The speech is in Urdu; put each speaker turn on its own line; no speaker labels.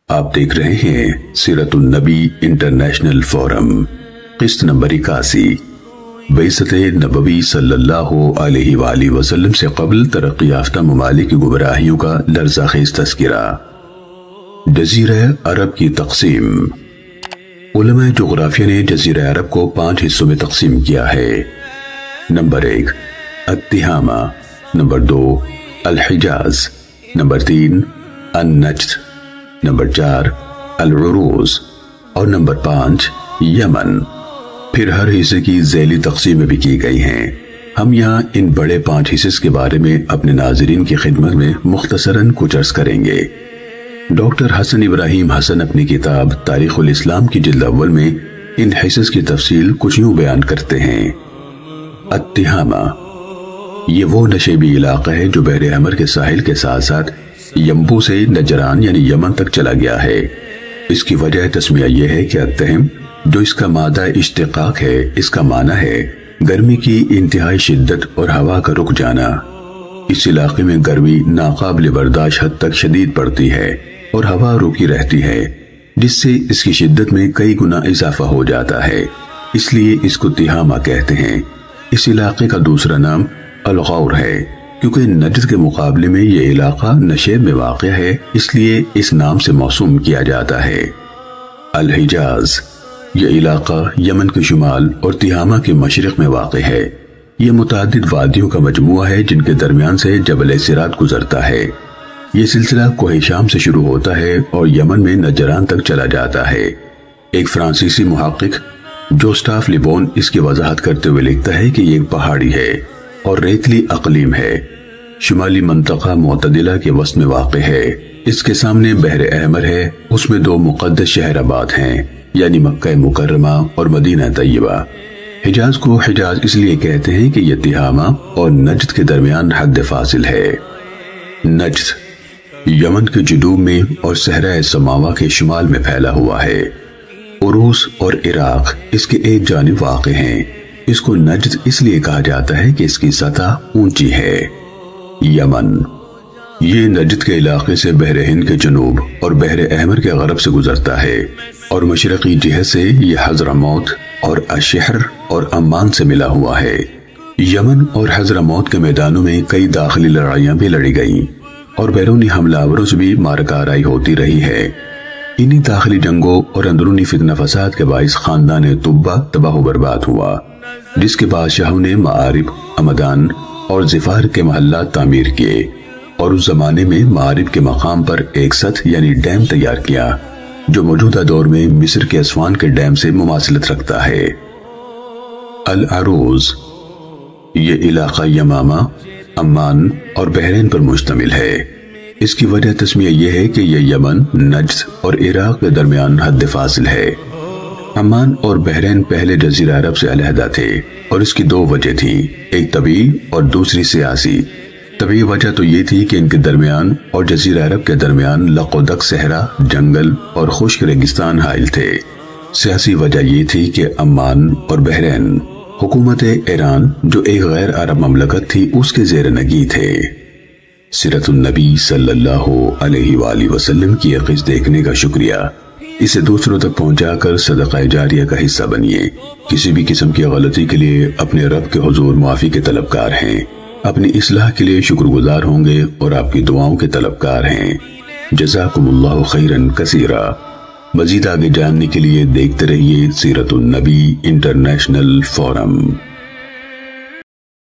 آپ دیکھ رہے ہیں سیرت النبی انٹرنیشنل فورم، قسط نمبر 81، بعثت نبوی صلی اللہ علیہ وآلہ وسلم سے قبل ترقی یافتہ ممالک کی گمراہیوں کا لرزہ خیز تذکرہ۔ جزیرہ عرب کی تقسیم۔ علماء جغرافیہ نے جزیرہ عرب کو 5 حصوں میں تقسیم کیا ہے۔ نمبر 1 التہامہ، نمبر 2 الحجاز، نمبر 3 النجد، نمبر 4 العروض اور نمبر 5 یمن۔ پھر ہر حصے کی ذیلی تقسیمیں بھی کی گئی ہیں۔ ہم یہاں ان بڑے 5 حصص کے بارے میں اپنے ناظرین کی خدمت میں مختصراً کچھ عرض کریں گے۔ ڈاکٹر حسن ابراہیم حسن اپنی کتاب تاریخ الاسلام کی جلد اول میں ان حصص کی تفصیل کچھ یوں بیان کرتے ہیں۔ التہامہ، یہ وہ نشیبی علاقہ ہے جو بحر احمر کے ساحل کے ساتھ ساتھ ینبو سے نجران یعنی یمن تک چلا گیا ہے۔ اس کی وجہ تسمیہ یہ ہے کہ التہم جو اس کا مادہ اشتقاق ہے، اس کا معنی ہے گرمی کی انتہائی شدت اور ہوا کا رک جانا۔ اس علاقے میں گرمی ناقابل برداشت حد تک شدید پڑتی ہے اور ہوا رکی رہتی ہے، جس سے اس کی شدت میں کئی گنا اضافہ ہو جاتا ہے، اس لیے اس کو تہامہ کہتے ہیں۔ اس علاقے کا دوسرا نام الغور ہے، کیونکہ نجد کے مقابلے میں یہ علاقہ نشیب میں واقع ہے، اس لیے اس نام سے موسوم کیا جاتا ہے۔ الحجاز، یہ علاقہ یمن کے شمال اور تہامہ کے مشرق میں واقع ہے۔ یہ متعدد وادیوں کا مجموعہ ہے جن کے درمیان سے جبل صراط گزرتا ہے۔ یہ سلسلہ کوہ شام سے شروع ہوتا ہے اور یمن میں نجران تک چلا جاتا ہے۔ ایک فرانسیسی محقق جوسٹاف لیبون اس کی وضاحت کرتے ہوئے لکھتا ہے کہ یہ ایک پہاڑی ہے اور ریتلی اقلیم ہے۔ شمالی منطقہ معتدلہ کے وسط میں واقع ہے۔ اس کے سامنے بحر احمر ہے، اس میں 2 مقدس شہر آباد ہیں، یعنی مکہ مکرمہ اور مدینہ طیبہ۔ حجاز کو حجاز اس لیے کہتے ہیں کہ یہ تہامہ اور نجد کے درمیان حد فاصل ہے۔ نجد یمن کے جنوب میں اور صحرائے سماوہ کے شمال میں پھیلا ہوا ہے۔ عروس اور عراق اس کے ایک جانب واقع ہیں۔ اس کو نجد اس لیے کہا جاتا ہے کہ اس کی سطح اونچی ہے۔ یمن، یہ نجد کے علاقے سے بحر ہند کے جنوب اور بحر احمر کے غرب سے گزرتا ہے اور مشرقی جہت سے یہ حضرموت اور الشحر اور عمان سے ملا ہوا ہے۔ یمن اور حضرموت کے میدانوں میں کئی داخلی لڑائیاں بھی لڑی گئیں اور بیرونی حملہ آوروں سے بھی مارکہ آرائی ہوتی رہی ہے۔ انہی داخلی جنگوں اور اندرونی فتنہ فساد کے باعث خاندان تبہ تباہ و برباد ہوا، جس کے بادشاہوں نے معارب، عمدان اور زفار کے محلات تعمیر کیے اور اس زمانے میں معارب کے مقام پر ایک سد یعنی ڈیم تیار کیا جو موجودہ دور میں مصر کے اسوان کے ڈیم سے مماثلت رکھتا ہے۔ العروض، یہ علاقہ یمامہ، عمان اور بحرین پر مشتمل ہے۔ اس کی وجہ تسمیہ یہ ہے کہ یہ یمن، نجد اور عراق کے درمیان حد فاصل ہے۔ عمان اور بحرین پہلے جزیرہ عرب سے علیحدہ تھے اور اس کی 2 وجہ تھیں، ایک طبعی اور دوسری سیاسی۔ طبعی وجہ تو یہ تھی کہ ان کے درمیان اور جزیرہ عرب کے درمیان لق و دق صحرا، جنگل اور خشک ریگستان حائل تھے۔ سیاسی وجہ یہ تھی کہ عمان اور بحرین حکومت ایران جو ایک غیر عرب مملکت تھی اس کے زیر نگی تھے۔ سیرت النبی صلی اللہ علیہ وآلہ وسلم کی یہ قسط دیکھنے کا شکریہ۔ اسے دوسروں تک پہنچا کر صدقہ جاریہ کا حصہ بنیے۔ کسی بھی قسم کی غلطی کے لیے اپنے رب کے حضور معافی کے طلبگار ہیں، اپنی اصلاح کے لیے شکر گزار ہوں گے اور آپ کی دعاؤں کے طلبگار ہیں۔ جزاکم اللہ خیرا کثیرا۔ مزید آگے جاننے کے لیے دیکھتے رہیے سیرت النبی انٹرنیشنل فورم۔